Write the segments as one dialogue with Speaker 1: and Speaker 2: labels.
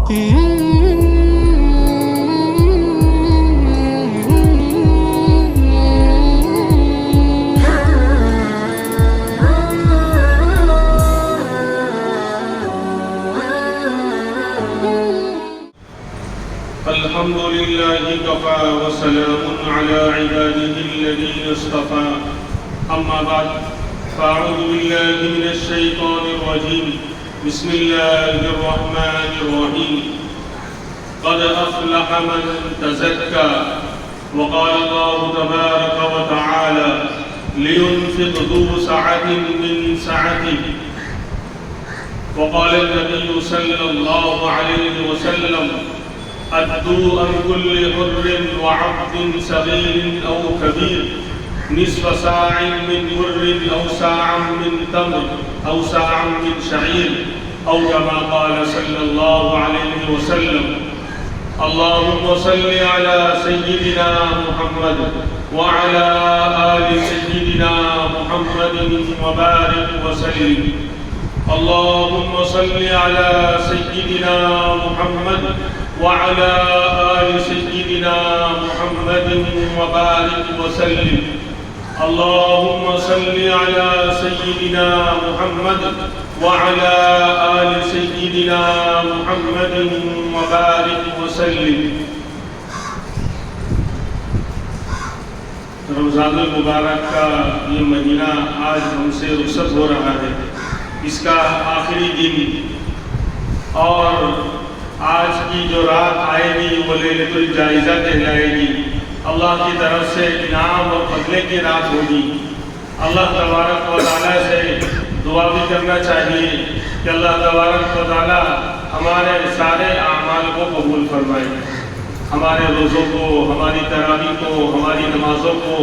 Speaker 1: الحمد لله كفى وسلام على عباده الذين اصطفى أما بعد فأعوذ بالله من الشيطان الرجيم بسم الله الرحمن الرحيم قد أفلح من تزكى وقال الله تبارك وتعالى لينفق ذو سعة من سعته وقال النبي صلى الله عليه وسلم أدوا عن كل حر وعبد صغير أو كبير نصف ساع من بر أو ساعا من تمر أو ساعا من شعير أو كما قال صلى الله عليه وسلم اللهم صل على سيدنا محمد وعلى آل سيدنا محمد وبارك وسلم اللهم صل على سيدنا محمد وعلى آل سيدنا محمد وبارك وسلم اللهم صل على سيدنا محمد وعلى آل سيدنا محمد وبارك وسلم. رمضان المبارک کا یہ مہینہ آج ہم سے رخصت ہو رہا ہے. اس کا آخری دن اور آج کی جو رات آئے گی وہ لیلۃ الجائزہ کہلائے گی. اللہ کی طرف سے انعام اور فضلے کی رات ہوگی. اللہ تبارک و تعالیٰ سے دعا بھی کرنا چاہیے کہ اللہ تبارک و تعالیٰ ہمارے سارے اعمال کو قبول فرمائے. ہمارے روزوں کو، ہماری تراویح کو، ہماری نمازوں کو،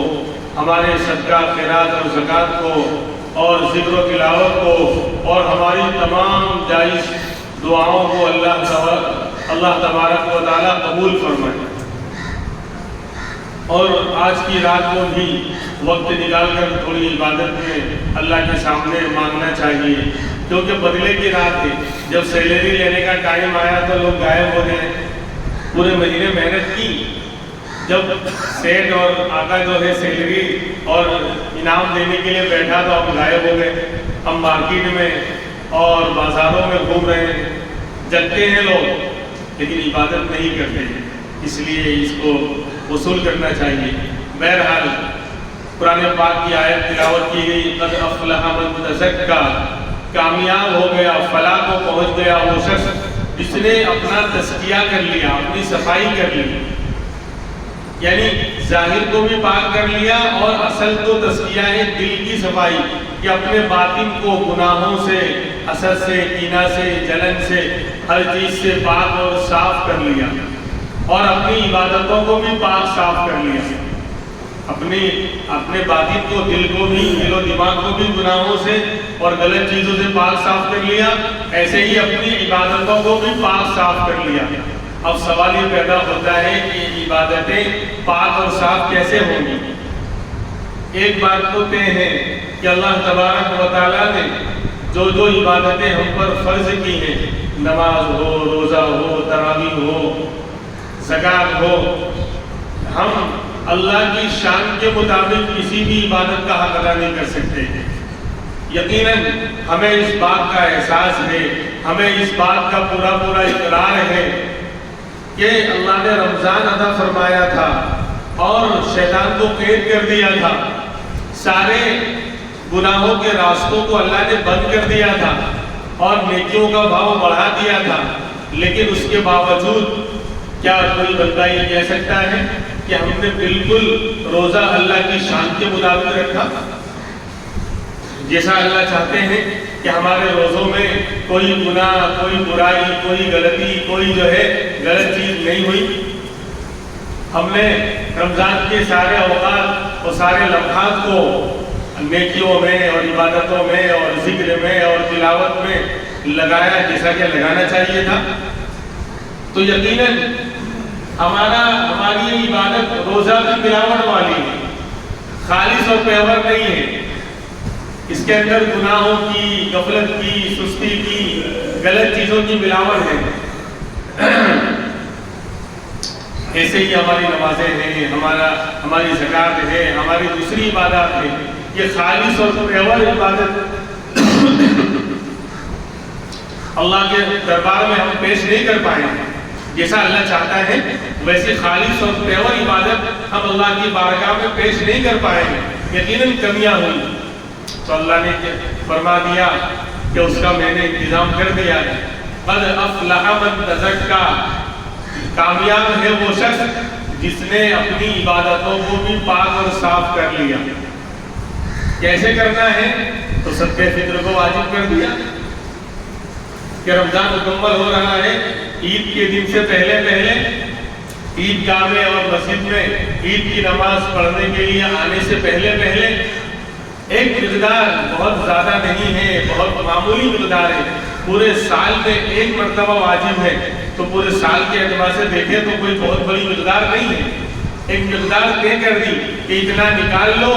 Speaker 1: ہمارے صدقہ خیرات اور زکوٰۃ کو اور ذکر و تلاوت کو اور ہماری تمام جائز دعاؤں کو اللہ تبارک و تعالیٰ قبول فرمائے. اور آج کی رات کو بھی وقت نکال کر تھوڑی عبادت میں اللہ کے سامنے مانگنا چاہیے، کیونکہ بدلے کی رات ہے. جب سیلری لینے کا ٹائم آیا تو لوگ غائب ہو گئے. پورے مہینے محنت کی، جب سیٹ اور آقا جو ہے سیلری اور انعام دینے کے لیے بیٹھا تو ہم غائب ہو گئے. ہم مارکیٹ میں اور بازاروں میں گھوم رہے ہیں. جگتے ہیں لوگ لیکن عبادت نہیں کرتے ہیں، اس لیے اس کو وصول کرنا چاہیے. بہرحال قرآن پاک کی آیت تلاوت کی گئی. قد افلح من تزکا، کامیاب ہو گیا، فلاح کو پہنچ گیا وہ شخص جس نے اپنا تزکیہ کر لیا، اپنی صفائی کر لی. یعنی ظاہر کو بھی پاک کر لیا اور اصل تو تزکیہ ہے دل کی صفائی، کہ اپنے باطن کو گناہوں سے، حسد سے، کینہ سے، جلن سے، ہر چیز سے پاک اور صاف کر لیا. اور اپنی عبادتوں کو بھی پاک صاف کر لیا. اپنے باطن کو، دل کو بھی، دل و دماغ کو بھی گناہوں سے اور غلط چیزوں سے پاک صاف کر لیا. ایسے ہی اپنی عبادتوں کو بھی پاک صاف کر لیا. اب سوال یہ پیدا ہوتا ہے کہ عبادتیں پاک اور صاف کیسے ہوں گی؟ ایک بات تو طے ہے کہ اللہ تبارک و تعالیٰ نے جو عبادتیں ہم پر فرض کی ہیں، نماز ہو، روزہ ہو، تراویح ہو، زکوٰۃ ہو، ہم اللہ کی شان کے مطابق کسی بھی عبادت کا حق ادا نہیں کر سکتے. یقیناً ہمیں اس بات کا احساس ہے، ہمیں اس بات کا پورا اقرار ہے کہ اللہ نے رمضان عطا فرمایا تھا اور شیطان کو قید کر دیا تھا. سارے گناہوں کے راستوں کو اللہ نے بند کر دیا تھا اور نیکیوں کا بھاؤ بڑھا دیا تھا. لیکن اس کے باوجود کیا کوئی بندہ یہ کہہ سکتا ہے کہ ہم نے بالکل روزہ اللہ کی شان کے مطابق رکھا؟ جیسا اللہ چاہتے ہیں کہ ہمارے روزوں میں کوئی گناہ، کوئی برائی، کوئی غلطی، کوئی غلط چیز نہیں ہوئی. ہم نے رمضان کے سارے اوقات اور سارے لمحات کو نیکیوں میں اور عبادتوں میں اور ذکر میں اور تلاوت میں لگایا جیسا کہ لگانا چاہیے تھا. تو یقیناً ہماری عبادت روزہ کی ملاوٹ والی ہے، خالص اور پیور نہیں ہے. اس کے اندر گناہوں کی، غفلت کی، سستی کی، غلط چیزوں کی ملاوٹ ہے. ایسے ہی ہماری نمازیں ہیں، ہماری زکات ہے، ہماری دوسری عبادات ہیں، یہ خالص اور پیور عبادت اللہ کے دربار میں ہم پیش نہیں کر پائیں جیسا اللہ چاہتا ہے، ویسے خالص اور پیور عبادت ہم اللہ کی بارگاہ میں پیش نہیں کر پائیں گے، یقیناً کمیاں ہوئی۔ تو اللہ نے فرما دیا کہ اس کا میں نے انتظام کر دیا ہے، قد افلح من تزکا، کامیاب ہے وہ شخص جس نے اپنی عبادتوں کو بھی پاک اور صاف کر لیا۔ کیسے کرنا ہے؟ تو صدقہ فطر کو واجب کر دیا کہ رمضان مکمل ہو رہا ہے، عید کے دن سے پہلے عید گاہ میں اور مسجد میں عید کی نماز پڑھنے کے لیے آنے سے پہلے ایک مقدار، بہت زیادہ نہیں ہے، بہت معمولی مقدار ہے، پورے سال میں ایک مرتبہ واجب ہے، تو پورے سال کے اعتبار سے دیکھیں تو کوئی بہت بڑی مقدار نہیں ہے، ایک مقدار طے کر دی کہ اتنا نکال لو۔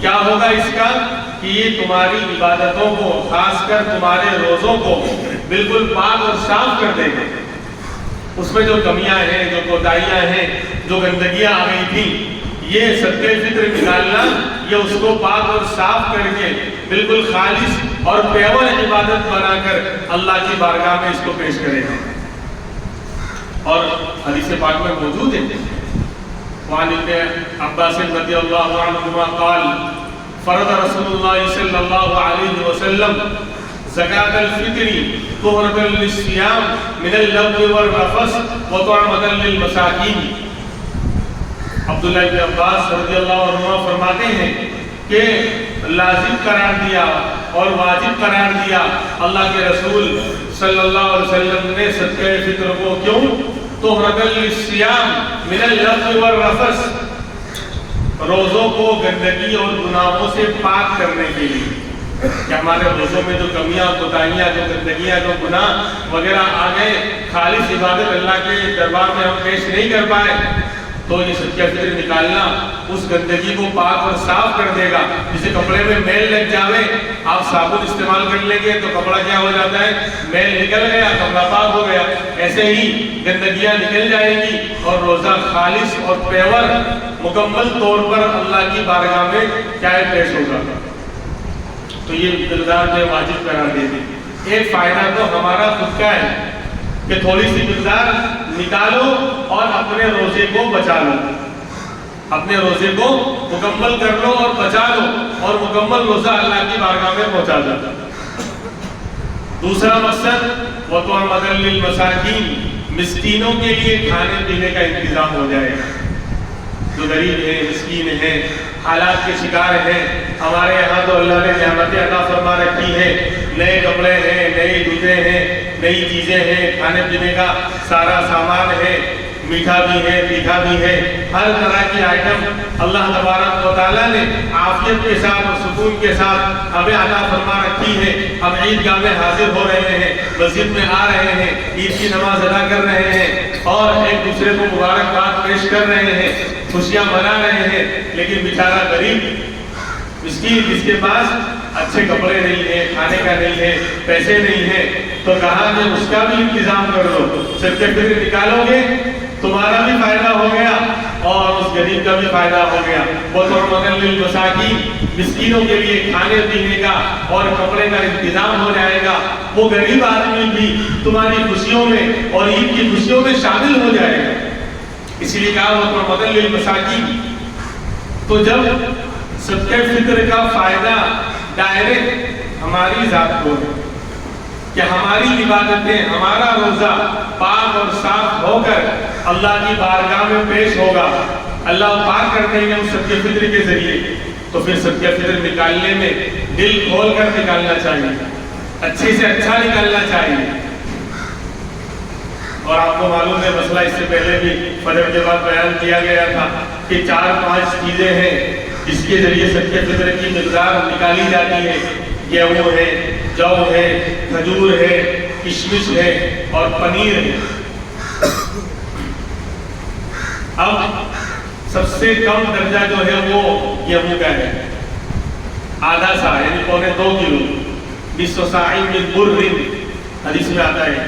Speaker 1: کیا ہوگا اس کا کہ یہ تمہاری عبادتوں کو، خاص کر تمہارے روزوں کو بالکل پاک اور صاف کر دے گا۔ اس میں جو کمیاں ہیں، جو کوتاہیاں ہیں، جو گندگیاں آ گئی تھیں، یہ صدقہ فطر نکالنا، یہ اس کو پاک اور صاف کر کے بالکل خالص اور پیور عبادت بنا کر اللہ کی بارگاہ میں اس کو پیش کرے گا۔ اور حدیث پاک میں موجود ہے، وعن ابن عباس رضی اللہ عنہما قال فرض رسول اللہ صلی اللہ علیہ وسلم زکاة الفطر طہرۃ للصیام من اللغو والرفث وطعمۃ للمساکین۔ عبداللہ بن عباس رضی اللہ عنہ فرماتے ہیں کہ لازم قرار دیا اور واجب قرار دیا اللہ کے رسول صلی اللہ علیہ وسلم نے صدقہ فطر کو، کیوں؟ طہرۃ للصیام من اللغو والرفث، روزوں کو گندگی اور گناہوں سے پاک کرنے کے لیے، کہ ہمارے روزوں میں جو کمیاں، کوتاہیاں، جو گندگیاں، جو گناہ وغیرہ آ گئے، خالص عبادت اللہ کے دربار میں ہم پیش نہیں کر پائے، تو یہ صدقہ فطر نکالنا اس گندگی کو پاک اور صاف کر دے گا۔ جسے کپڑے میں میل لگ جاوے، آپ صابن استعمال کر لیں گے تو کپڑا کیا ہو جاتا ہے؟ میل نکل گیا، کپڑا پاک ہو گیا۔ ایسے ہی گندگیاں نکل جائیں گی اور روزہ خالص اور پیور مکمل طور پر اللہ کی بارگاہ میں کیا پیش ہوگا۔ تو یہ مقدار جو واجب قرار دے دی۔ ایک فائدہ تو ہمارا خود کا ہے کہ تھوڑی سی مقدار نکالو اور اپنے روزے کو بچا لو، اپنے روزے کو مکمل کر لو اور بچا لو، اور مکمل روزہ اللہ کی بارگاہ میں پہنچا دو۔ دوسرا مقصد وَطُعْمَةً لِلْمَسَاكِينِ، مسکینوں کے لیے کھانے پینے کا انتظام ہو جائے گا۔ جو غریب ہیں، مسکین ہیں، حالات کے شکار ہیں، ہمارے یہاں تو اللہ نے نعمتیں عطا فرما رکھی ہیں، نئے کپڑے ہیں، نئے جوتے ہیں، نئی چیزیں ہیں، کھانے پینے کا سارا سامان ہے، میٹھا بھی ہے، تیکھا بھی ہے، ہر طرح کی آئٹم اللہ تبارک و تعالیٰ نے عافیت کے ساتھ اور سکون کے ساتھ ہمیں عطا فرما رکھی ہے۔ ہم عید گاہ میں حاضر ہو رہے ہیں، مسجد میں آ رہے ہیں، عید کی نماز ادا کر رہے ہیں اور ایک دوسرے کو مبارکباد پیش کر رہے ہیں، خوشیاں منا رہے ہیں، لیکن بیچارہ غریب مسکین جس کے پاس اچھے کپڑے نہیں ہیں، کھانے کا نہیں ہے، پیسے نہیں ہیں، تو کہا کہ اس کا بھی انتظام کر دو۔ صدقہ فطر نکالو گے تمہارا بھی فائدہ ہو گیا اور اس غریب کا بھی فائدہ ہو گیا۔ وَطُعْمَةً لِلْمَسَاكِينِ، مسکینوں کے لیے کھانے پینے کا اور کپڑے کا انتظام ہو جائے گا، وہ غریب آدمی بھی تمہاری خوشیوں میں اور عید کی خوشیوں میں شامل ہو جائے گا۔ اس لیے کہا وَطُعْمَةً لِلْمَسَاكِينِ۔ تو جب صدقہ فطر کا فائدہ ڈائریکٹ ہماری ذات کو ہے کہ ہماری عبادتیں، ہمارا روزہ پاک اور صاف ہو کر اللہ کی بارگاہ میں پیش ہوگا، اللہ پاک کر دیں گے اس صدقہ فطر کے ذریعے، تو پھر صدقہ فطر نکالنے میں دل کھول کر نکالنا چاہیے، اچھے سے اچھا نکالنا چاہیے۔ اور آپ کو معلوم ہے مسئلہ اس سے پہلے بھی فجر کے بعد بیان کیا گیا تھا کہ 4-5 چیزیں ہیں جس کے ذریعے صدقہ فطر کی مقدار نکالی جاتی ہے۔ گیہوں ہے، جو ہے، کھجور ہے، کشمش ہے اور پنیر ہے۔ اب سب سے کم درجہ جو ہے وہ گیہوں کا ہے، آدھا سا یعنی 1.25 کلو، 20 صاع من بر، حدیث میں آتا ہے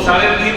Speaker 1: 3.5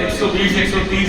Speaker 1: 120, 130,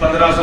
Speaker 1: 1500,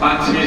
Speaker 1: 5-6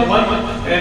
Speaker 1: 1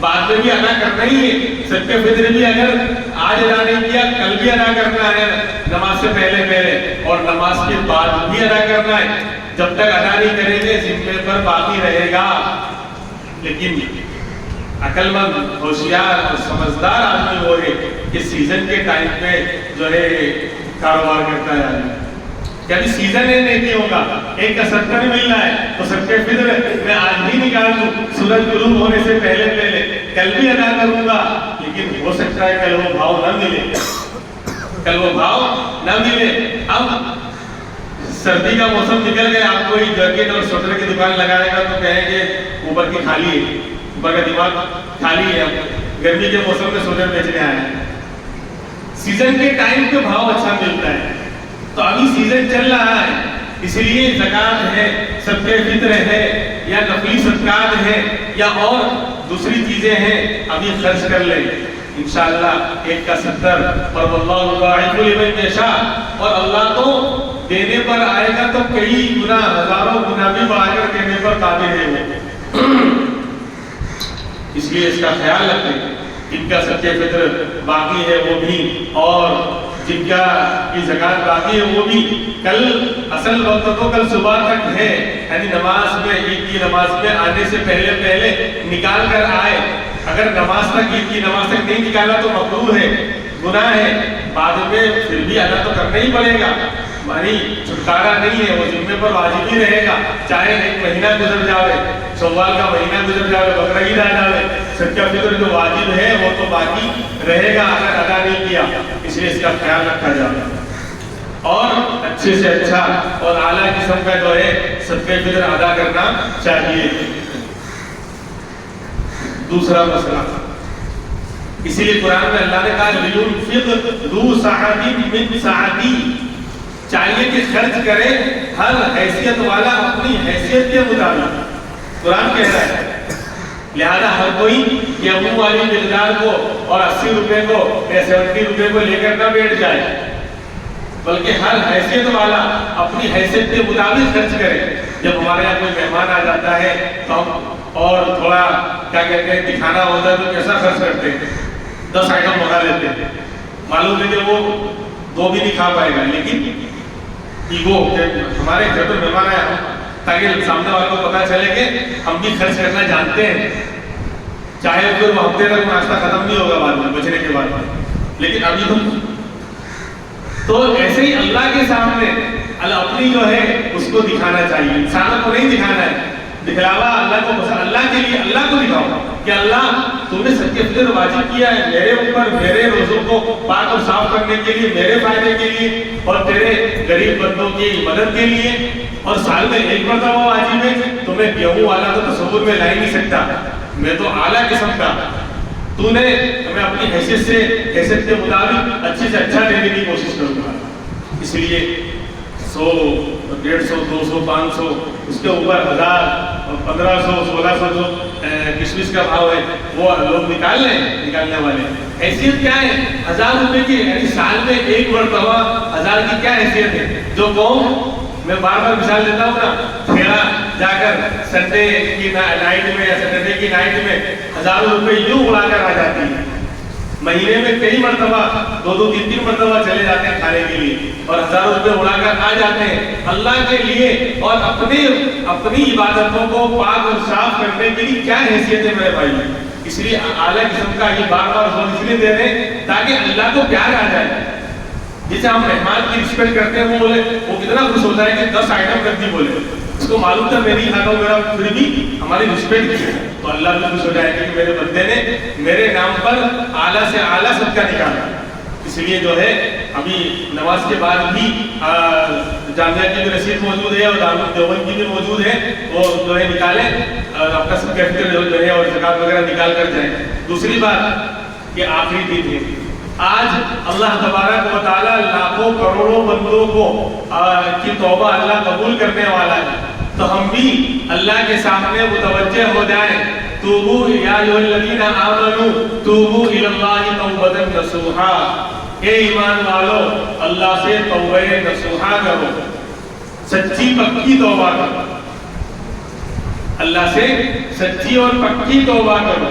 Speaker 1: بعد میں بھی ادا کرنا ہی ہے. صدقہ فطر بھی اگر آج ادا نہیں کیا کل بھی ادا کرنا ہے نماز سے پہلے اور نماز کے بعد بھی ادا کرنا ہے. جب تک ادا نہیں کریں گے ذمے پر باقی رہے گا. لیکن عقل مند ہوشیار اور سمجھدار آدمی وہ ہے کہ سیزن کے ٹائم پہ جو ہے کاروبار کرتا ہے آدمی. کہ ابھی سیزن ہے نیکیوں کا, ایک کا صدقہ مل رہا ہے تو صدقہ فطر میں آج بھی نکال دوں, سورج غروب ہونے سے پہلے کل بھی ادا کروں گا. لیکن ہو سکتا ہے کل وہ بھاؤ نہ ملے. اب سردی کا موسم نکل گیا, آپ کوئی جیکٹ اور سویٹر کی دکان لگائے گا تو کہیں گے اوپر کی خالی ہے, اوپر کا دماغ خالی ہے. اب گرمی کے موسم میں سویٹر بیچنے آئے ہیں. سیزن کے ٹائم پہ بھاؤ اچھا ملتا ہے. تو ابھی سیزن چل رہا ہے, اس لیے زکات ہے, صدقہ فطر ہے, یا نفلی صدقات ہے, یا اور دوسری چیزیں ہیں, ابھی خرچ کر لیں انشاءاللہ. 1 کا 70 اور واللہ یضاعف لمن یشاء, اور اللہ تو دینے پر آئے گا تو کئی گنا ہزاروں گنا بھی بڑھا کر دینے پر قادر ہے وہ. اس لیے اس کا خیال رکھیں. جن کا صدقہ فطر باقی ہے وہ بھی, اور جن کا کی زکات باقی ہے وہ بھی, کل اصل وقت تو کل صبح تک ہے, یعنی نماز میں عید کی نماز میں آنے سے پہلے نکال کر آئے. اگر نماز تک عید کی نماز تک نہیں نکالا تو مکروہ ہے, گناہ ہے. بعد میں پھر بھی ادا تو کرنا ہی پڑے گا, یعنی چھٹکارا نہیں ہے, وہ ذمے پر واجب ہی رہے گا. چاہے 1 مہینہ گزر جاوے, شوال کا مہینہ گزر جاوے, بقرعید آ جاوے, صدقہ فطر جو واجب ہے وہ تو باقی رہے گا اگر ادا نہیں کیا. اس لیے اس کا خیال رکھا جائے, اور اچھے سے اچھا اور اعلیٰ قسم کا جو ہے صدقہ فطر ادا کرنا چاہیے. دوسرا مسئلہ, اسی لیے قرآن میں اللہ نے کہا لِيُنْفِقْ ذُو سَعَةٍ مِّن سَعَتِهِ, چاہیے کہ خرچ کرے ہر حیثیت والا اپنی حیثیت کے مطابق. قرآن کہہ رہا ہے لہذا ہر کوئی یہ ابو والی مقدار کو اور 80 روپے کو یا 70 روپے کو لے کر نہ بیٹھ جائے, بلکہ ہر حیثیت والا اپنی حیثیت کے مطابق خرچ کرے. جب ہمارے یہاں کوئی مہمان آ جاتا ہے تو ہم اور تھوڑا کیا کہتے ہیں دکھانا ہوتا ہے تو کیسا خرچ کرتے ہیں, 10 آئٹم منگا لیتے ہیں. معلوم ہے کہ وہ 2 بھی نہیں کھا پائے گا, لیکن ایگو ہمارے گھر پر مہمان آیا ہم تاکہ سامنے والوں کو پتا چلے کہ ہم بھی خرچ کرنا جانتے ہیں, چاہے پھر وہ ہفتے تک ناشتہ ختم نہیں ہوگا بعد میں بچنے کے بعد, لیکن ابھی تو ایسے ہی اللہ کے سامنے اپنی جو ہے اس کو دکھانا چاہیے. انسانوں کو نہیں دکھانا ہے, دکھلاوا اللہ کو پسند, اللہ کے لیے اللہ کو دکھاؤ کہ اللہ تم نے صدقہ فطر واجب کیا ہے میرے اوپر, میرے روزوں کو پاک اور صاف کرنے کے لیے, میرے فائدے کے لیے اور تیرے غریب بندوں کی مدد کے لیے, اور سال میں 1 مرتبہ واجب ہے. تمہیں گیہوں والا تو تصور میں لا ہی نہیں سکتا, میں تو اعلیٰ قسم کا, تو نے ہمیں اپنی حیثیت سے حیثیت کے مطابق اچھے سے اچھا دینے کی کوشش کروں گا. اس لیے 100 150 200 500 اس کے اوپر 1000 1500 1600 جو کشمش کا بھاؤ ہے وہ لوگ نکالنے والے. حیثیت کیا ہے 1000 روپے کی, یعنی سال میں 1 مرتبہ 1000 کی کیا حیثیت ہے. جو قوم, میں بار بار مثال دیتا ہوں نا, کھیڑا جا کر سنڈے کی نائٹ میں یا سیٹرڈے کی نائٹ میں 1000 روپے یوں اڑا کر آ جاتی ہے. مہینے میں کئی مرتبہ 2 3 مرتبہ چلے جاتے ہیں کھانے کے لیے, اور 1000 روپے اڑا کر آ جاتے ہیں اللہ کے لیے, اور اپنی عبادتوں کو پاک اور صاف کرنے کے لیے کیا حیثیت ہے میرے بھائی. اس لیے اعلیٰ قسم کا یہ بار بار زور اس لیے دے رہے ہیں تاکہ اللہ کو پیار آ جائے. جسے ہم مہمان کی رسپیکٹ کرتے ہیں وہ بولے, وہ کتنا خوش ہوتا ہے کہ 10 آئٹم کر دی بولے, اس کو معلوم تھا میں نہیں کھاتا ہوں میرا, پھر بھی ہماری رسپیکٹ کی ہے تو اللہ بھی خوش ہو جائے گا کہ میرے بندے نے میرے نام پر اعلیٰ سے اعلیٰ صدقہ نکالا. اس لیے جو ہے ابھی نماز کے بعد بھی جامعہ کی بھی رسید موجود ہے اور دارالعلوم دیوبند کی بھی موجود ہے, وہ جو ہے نکالیں اور اپنا صدقہ فطر جو ہے اور زکات وغیرہ نکال کر جائیں. دوسری بات کہ آخری دن ہے, آج اللہ تبارک و تعالیٰ لاکھوں کروڑوں بندوں کو کی توبہ اللہ قبول کرنے والا ہے, تو ہم بھی اللہ کے سامنے متوجہ ہو جائیں. توبو یا ایھا الذین آمنوا توبوا الی اللہ توبۃ نصوحا, اے ایمان والو اللہ سے توبہ نصوحا کرو, سچی پکی توبہ کرو, اللہ سے سچی اور پکی توبہ کرو.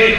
Speaker 1: 1,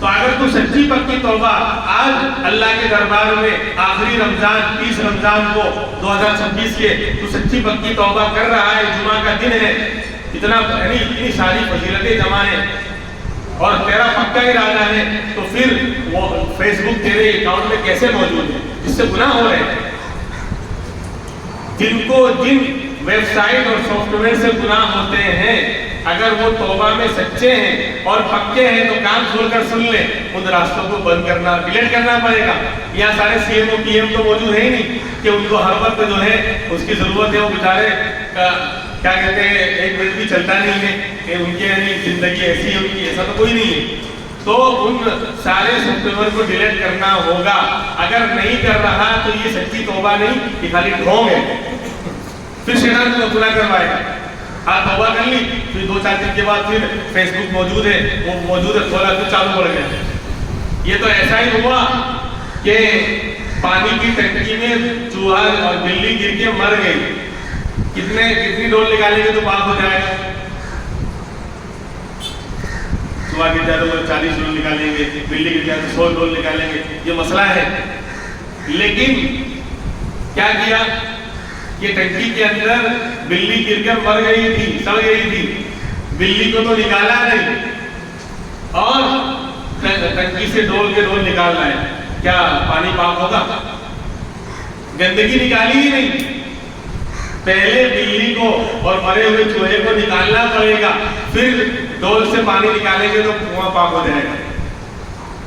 Speaker 1: تو اگر تو سچی پکی توبہ آج اللہ کے دربار میں آخری رمضان 30 رمضان کو 2026 کے تو سچی پکی توبہ کر رہا ہے، جمعہ کا دن ہے، اتنی ساری فضیلتیں جمع ہیں اور تیرا پکا ارادہ ہے، تو پھر وہ فیس بک تیرے اکاؤنٹ میں کیسے موجود ہے جس سے گناہ ہو رہے ہیں؟ جن ویب سائٹ اور سافٹ ویئر سے گناہ ہوتے ہیں، اگر وہ توبہ میں سچے ہیں اور پکے ہیں تو کان کھول کر سن لیں، ان راستوں کو بند کرنا، ڈیلیٹ کرنا پڑے گا۔ یہاں سارے C M O P M تو موجود ہے ہی نہیں کہ ان کو ہر وقت جو ہے اس کی ضرورت ہے، وہ بیچارے کیا کہتے ہیں 1 منٹ بھی چلتا نہیں ہے کہ ان کے یعنی زندگی ایسی ہے، ان کی ایسا تو کوئی نہیں ہے۔ تو ان سارے سافٹ ویئر کو ڈیلیٹ کرنا ہوگا۔ اگر نہیں کر رہا تو یہ سچی توبہ نہیں، یہ خالی ڈھونگ ہے، پھر شیطان کو گناہ کروائے گا۔ آپ توبہ کر لی، پھر 2-4 دن کے بعد پھر فیس بک موجود ہے، وہ موجود ہے، کھولا تو چالو پڑ گیا۔ یہ تو ایسا ہی ہوا کہ پانی کی ٹنکی میں چوہا اور بلی گر کے مر گئی، کتنی ڈول نکالیں گے تو پاک ہو جائے گا؟ چوہا گر جائے تو 40 ڈول نکالیں گے، بلی گر جائے تو 100 ڈول نکالیں گے، یہ مسئلہ ہے۔ لیکن کیا کیا کہ ٹنکی کے اندر بلی گر کر مر گئی تھی، سڑ گئی تھی، بلی کو تو نکالا نہیں اور ٹنکی سے ڈول کے ڈول نکالنا ہے، کیا پانی پاک ہوگا؟ گندگی نکالی ہی نہیں، پہلے بلی کو اور مرے ہوئے چوہے کو نکالنا پڑے گا، پھر ڈول سے پانی نکالیں گے تو کنواں پاک ہو جائے گا۔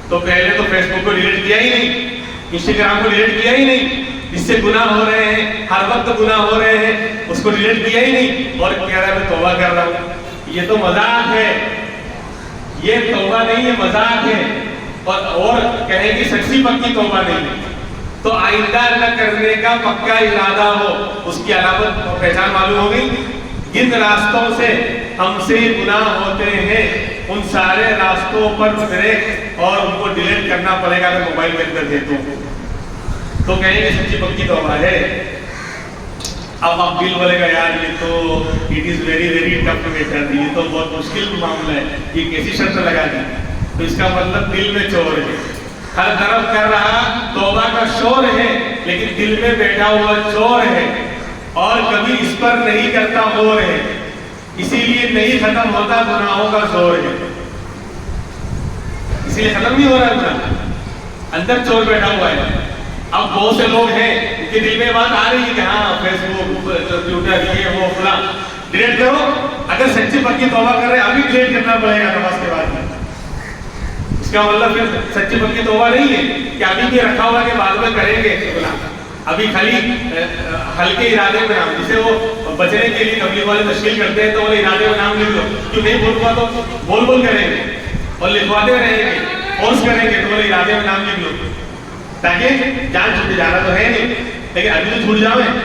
Speaker 1: تو پہلے تو فیس بک کو ڈیلیٹ کیا ہی نہیں، انسٹاگرام کو ڈیلیٹ کیا ہی نہیں، اس سے گناہ ہو رہے ہیں، ہر وقت گناہ ہو رہے ہیں، اس کو ڈیلیٹ کیا ہی نہیں اور کہہ رہا ہے میں توبہ کر رہا ہوں۔ یہ تو مذاق ہے، یہ توبہ نہیں ہے، مذاق ہے، اور کہیں کہ سچی پکی توبہ نہیں ہے۔ تو آئندہ نہ کرنے کا پکا ارادہ ہو، اس کی علامت اور پہچان معلوم ہو گئی۔ جن راستوں سے ہم سے گناہ ہوتے ہیں ان سارے راستوں پر بریک اور ان کو ڈیلیٹ کرنا پڑے گا۔ اگر موبائل میں اندر دے تو کہیں گے سچی پکی توبہ ہے۔ اب آپ دل بولے گا یار یہ تو it is very very tough matter, یہ تو بہت مشکل معاملہ ہے، یہ کیسی شرط لگا دی؟ تو اس کا مطلب دل میں چور ہے، ہر طرف کر رہا توبہ کا شور ہے لیکن دل میں بیٹھا ہوا چور ہے اور کبھی اس پر نہیں کرتا غور ہے، اسی لیے نہیں ختم ہوتا گناہوں کا زور ہے، اسی لیے ختم نہیں ہو رہا گناہ، اندر چور بیٹھا ہوا ہے۔ اب بہت سے لوگ ہیں ان کے دل میں بات آ رہی ہے کہ ہاں فیس بک ٹویٹر یہ وہ فلاں ڈیلیٹ کرو، اگر سچی پکی توبہ کر رہے ہیں ابھی ڈیلیٹ کرنا پڑے گا نماز کے بعد۔ اس کا مطلب پھر سچی پکی توبہ نہیں ہے کہ ابھی بھی رکھا ہوا کہ بعد میں کریں گے، ابھی خالی ہلکے ارادے میں نام، جسے وہ بچنے کے لیے تبلیغ والے تشکیل کرتے ہیں تو وہ ارادے میں نام لکھ لو، کیوں نہیں بول پا تو بول کریں گے اور لکھواتے رہیں گے، فورس کریں گے تو بولے ارادے میں نام لکھ لو تاکہ جان چھوٹ جانا تو ہے نہیں، لیکن ابھی تو چھوٹ جاؤں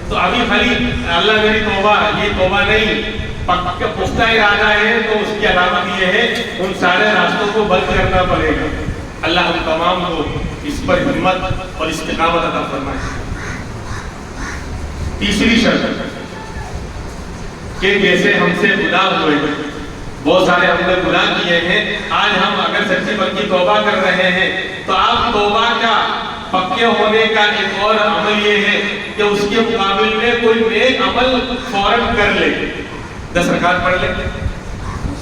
Speaker 1: تو ابھی خالی اللہ میری توبہ، یہ توبہ نہیں، پکا پختہ ارادہ ہے تو اس کی علامت یہ ہے ان سارے راستوں کو بند کرنا پڑے گا۔ اللہ ہم تمام کو اس پر ہمت اور استقامت عطا فرمائے۔ تیسری شرط کہ جیسے ہم سے گناہ ہوئے، بہت سارے ہم نے گناہ کیے ہیں، آج ہم اگر سچی پکی توبہ کر رہے ہیں تو آپ توبہ کا پکے ہونے کا ایک اور عمل یہ ہے کہ اس کے مقابل میں کوئی نیک عمل فوراً کر لے، 10 رکعت پڑھ لے،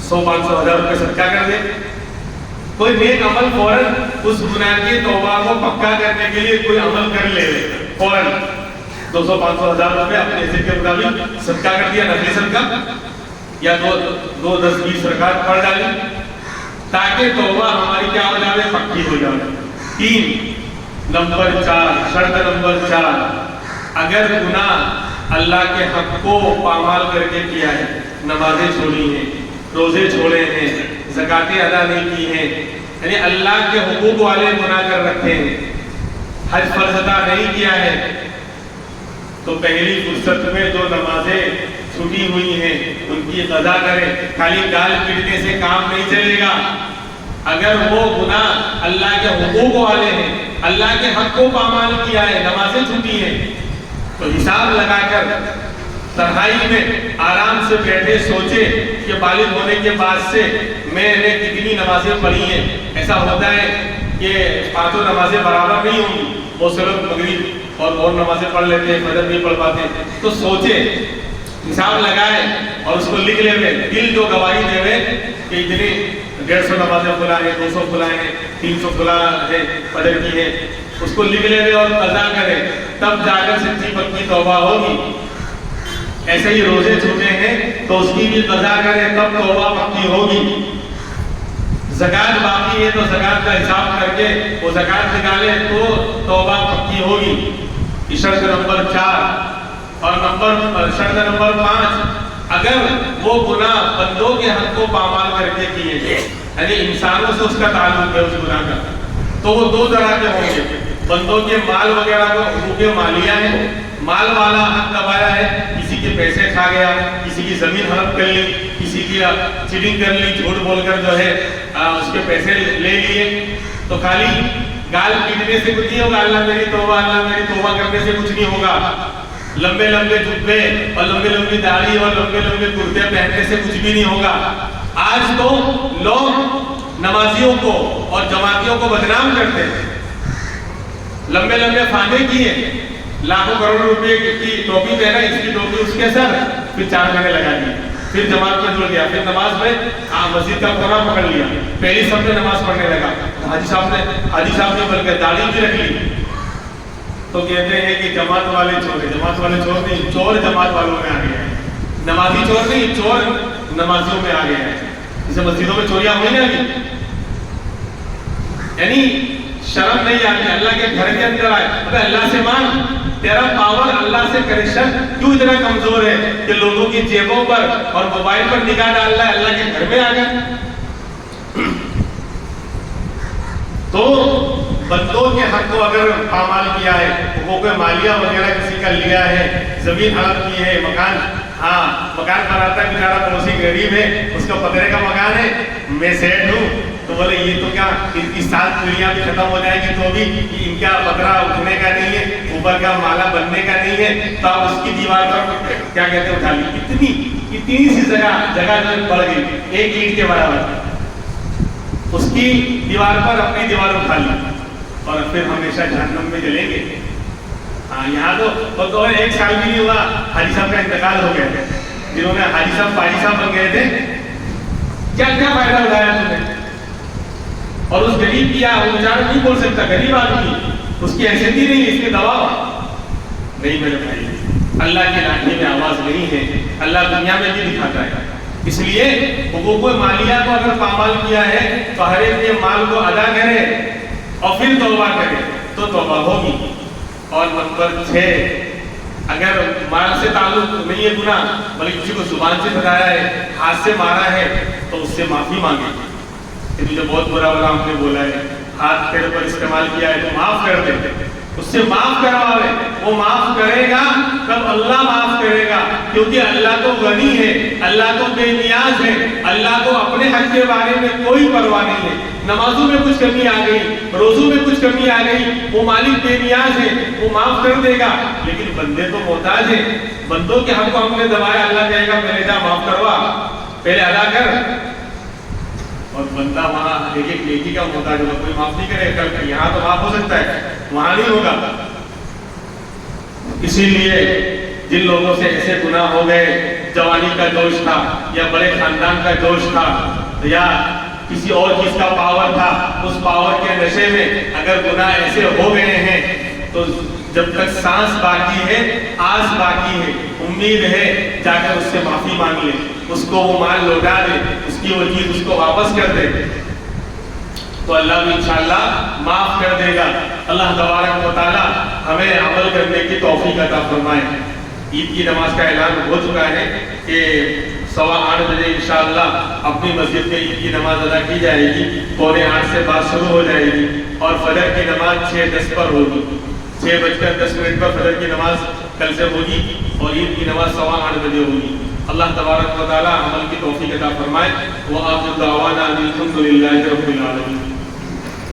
Speaker 1: 100 500 1000 روپے صدقہ کر دے، کوئی نیک عمل فوراً اس گناہ کی توبہ کو پکا کرنے کے لیے کوئی عمل کر لے فوراً، 200 500 1000 روپے اپنے حیثیت کے مطابق صدقہ کر دیا، نفلی صدقہ، یا 2 10 20 رکعت پڑھ ڈالی تاکہ توبہ ہماری کیا ہو جائے، پکی ہو جائے۔ 3 نمبر 4 شرط نمبر 4، اگر گناہ اللہ کے حق کو پامال کر کے کیا ہے، نمازیں چھوڑی ہیں، روزے چھوڑے ہیں، زکاتیں ادا نہیں کی ہیں، یعنی اللہ کے حقوق والے گناہ کر رکھے ہیں، حج فرض ادا نہیں کیا ہے، تو پہلی فرصت میں جو نمازیں چھٹی ہوئی ہیں ان کی قضا کریں، خالی گال پیٹنے سے کام نہیں چلے گا۔ اگر وہ گناہ اللہ کے حقوق والے ہیں، اللہ کے حق کو پامال کیا ہے، نمازیں چھوٹی ہیں، تو حساب لگا کر تنہائی میں آرام سے بیٹھے سوچے کہ بالغ ہونے کے بعد سے میں نے کتنی نمازیں پڑھی ہیں. ایسا ہوتا ہے کہ پانچوں نمازیں برابر نہیں ہوں گی، بہت سے لوگ مغرب اور نمازیں پڑھ لیتے ہیں، فجر نہیں پڑھ پاتے. تو سوچے، حساب لگائے اور اس کو لکھ لے ہوئے، دل جو گواہی دے ہوئے کہ اتنی 150 نمازیں کھلا ہے، 200 کھلا ہے، 300 کھلا ہے فجر کی ہے، اس کو لکھ لے اور قضا کرے، تب جا کر سچی پکی توبہ ہوگی. ایسے ہی روزے چھوٹے ہیں تو اس کی بھی قضا کرے تب توبہ پکی ہوگی. زکوٰۃ باقی ہے تو زکوٰۃ کا حساب کر کے وہ زکوٰۃ نکالے تو توبہ پکی ہوگی. شرط نمبر 4 اور شرط نمبر 5، اگر وہ گناہ بندوں کے حق کو پامال کر کے کیے گئے، یعنی انسانوں سے اس کا تعلق ہے اس گناہ کا، تو وہ دو طرح کے ہوں گے. بندوں کے مال وغیرہ کو حقوق مالیہ ہے، مال والا حق دبایا ہے، کسی کے پیسے کھا گیا، کسی کی زمین ہڑپ کر لی، کسی کی چیٹنگ کر لی، جھوٹ بول کر جو ہے اس کے پیسے لے لیے، تو خالی گال پیٹنے سے کچھ نہیں ہوگا، اللہ میری توبہ کرنے سے کچھ نہیں ہوگا. لمبے لمبے جبے اور لمبی لمبی داڑھی اور لمبے لمبے کرتے پہننے سے کچھ بھی نہیں ہوگا. آج تو لوگ نمازیوں کو اور جماعتیوں کو بدنام کرتے ہیں. لمبے لمبے فاندے کیے، لاکھوں کروڑوں روپے کی ٹوپی پہنا، اس کی ٹوپی اس کے سر، پھر 4 مہینے لگا دیے، پھر جماعت میں جڑ گیا، پھر نماز میں مسجد کا کونا پکڑ لیا، پہلی سب میں نماز پڑھنے لگا. حاجی صاحب نے بلکہ داڑھی بھی رکھ لی. تو کہتے ہیں کہ جماعت والے چور ہیں. جماعت والے چور نہیں، چور جماعت والوں میں آ گئے ہیں. نمازی چور نہیں، چور نمازیوں میں آ گئے ہیں. جیسے مسجدوں میں چوریاں ہوئی نا ابھی، یعنی شرم نہیں آتی. اللہ کے گھر کے اندر آئے، ابے اللہ سے مانگ، تیرا پاور اللہ سے کنیکشن کیوں اتنا کمزور ہے کہ لوگوں کی جیبوں پر اور موبائل پر نگاہ ڈال رہا ہے، اللہ کے گھر میں آ گئے. تو بندوں کے حق کو اگر پامال کیا ہے، حقوق مالیہ وغیرہ کسی کا لیا ہے، زمین ہڑپ کی ہے، مکان بناتا ہے بیچارہ پڑوسی غریب ہے، اس کا پترے کا مکان ہے، میں سیٹ ہوں، تو بولے یہ تو کیا ان کی 7 پیڑھیاں بھی ختم ہو جائیں گی تو بھی ان کا پترا اٹھنے کا نہیں ہے، اوپر کا مالا بننے کا نہیں ہے، تو آپ اس کی دیوار پر کیا کہتے ہیں اٹھا لی. اتنی سی جگہ جو بڑھ گئی، 1 اینٹ کے برابر، اس کی دیوار پر اپنی دیوار اٹھا لی اور پھر ہمیشہ جہنم میں جلیں گے. یہاں تو 1 سال بھی نہیں ہوا حاجی صاحب کا انتقال ہو گیا. جنہوں نے حاجی صاحب فاجی صاحب بن گئے تھے، کیا فائدہ اٹھایا تم نے؟ اور اس غریب کی وہ بیچارہ نہیں بول سکتا، غریب آدمی، اس کی حیثیت ہی نہیں، اس کے دباؤ نہیں. میرے بھائی، اللہ کے لاٹھی میں آواز نہیں ہے، اللہ دنیا میں بھی دکھاتا ہے. اس لیے حقوق مالیہ کو اگر پامال کیا ہے تو ہر ایک کے مال کو ادا کرے اور پھر توبہ کرے تو توبہ ہوگی. اور نمبر 6، اگر مال سے تعلق نہیں ہے گناہ، بلکہ کسی کو زبان سے بتایا ہے، ہاتھ سے مارا ہے، تو اس سے معافی مانگے کہ مجھے بہت برا ہم نے بولا ہے، ہاتھ تیرے پر استعمال کیا ہے تو معاف کر دے. اس سے معاف کرواوے، وہ معاف کرے گا تب اللہ معاف کرے گا، کیونکہ اللہ تو غنی ہے، اللہ تو بے نیاز ہے، اللہ کو اپنے حق کے بارے میں کوئی پرواہ نہیں ہے. نمازوں میں کچھ کمی آ گئی، روزوں میں کچھ کمی آ گئی، وہ مالک بے نیاز ہے، وہ معاف کر دے گا. لیکن بندے تو محتاج ہیں، بندوں کے حق کو ہم نے دبایا، اللہ کہے گا پہلے جا معاف کروا، پہلے ادا کر. اور بندہ وہاں ایک نیکی کا محتاج ہوگا، کوئی معاف نہیں کرے گا. یہاں تو معاف ہو سکتا ہے، وہاں نہیں ہوگا. اسی لیے جن لوگوں سے ایسے گناہ ہو گئے، جوانی کا جوش تھا یا بڑے خاندان کا جوش تھا یا کسی اور چیز کا پاور تھا، اس پاور کے نشے میں اگر گناہ ایسے ہو گئے ہیں تو جب تک سانس باقی ہے، آس باقی ہے، امید ہے، جا کر اس سے معافی مانگ لے، اس کو وہ مال لوٹا دے، اس کی وہ چیز اس کو واپس کر دے، تو اللہ بھی انشاءاللہ معاف کر دے گا. اللہ تبارک و تعالی ہمیں عمل کرنے کی توفیق عطا فرمائے. عید کی نماز کا اعلان ہو چکا ہے کہ 8:15 بجے انشاءاللہ اپنی مسجد میں عید کی نماز ادا کی جائے گی. 7:45 سے بات شروع ہو جائے گی اور فجر کی نماز 6:10 پر ہوگی. 6:10 پر فجر کی نماز کل سے ہوگی اور عید کی نماز 8:15 بجے ہوگی. اللہ تبارک و تعالی عمل کی توفیق عطا فرمائے. وآخر دعوانا الحمد للہ رب العالمین.